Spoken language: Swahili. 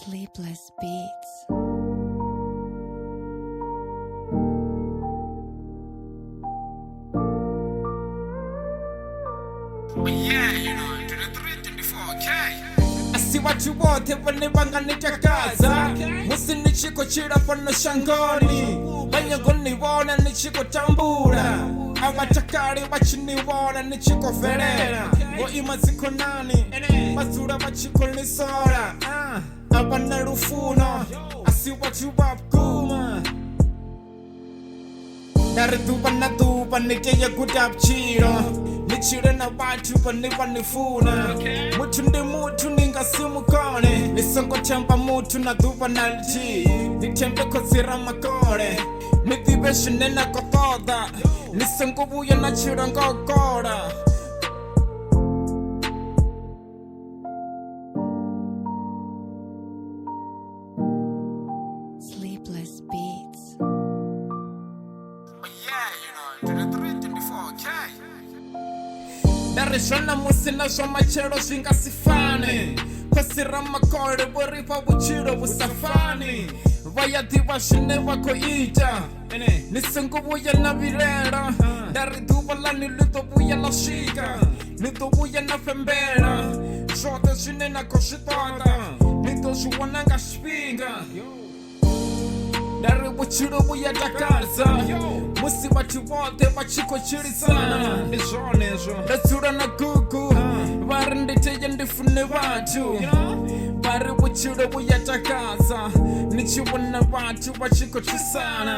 Sleepless Beats. But yeah, you know, 23-24K. I see what you want, when banga nitakaza. Musi nichiko chira pano shangoni. Banyago niwona nichiko tambura. Abatakari bachiniwona nichiko ferera. Wo imaziko nani, mazura bachiko nisora. Abana rufuno, I see what you up, kuma. Narutuba na tuba nikeya kutapchiro. Nichire na watu panifuna. Mutu ndi mutu ninga simukone. Nisongo tempa mutu na tuba nalji. Nitembe kozira makore. Nithibeshe nena kotoda. Nisongo buya na chira ngokora. Sleepless Beats. But yeah, you know, 23-24K. Darishana musina shoma chero shinga sifane. Kwasira makore boripa buchiro busafani. Vaya diva shine wako ija. Nisengu buya na virera. Dari dubala ni luto buya la shika. Luto buya na fembera. Shota shine na koshitata. Lito shuwana nga shpinga. Dari buchiro buya dakaza. Musi watu wote wachiko chiri sana. Resura na kuku. Varindite ndifune watu. Bari buchiro buya dakaza. Nichiwana watu wachiko chisana.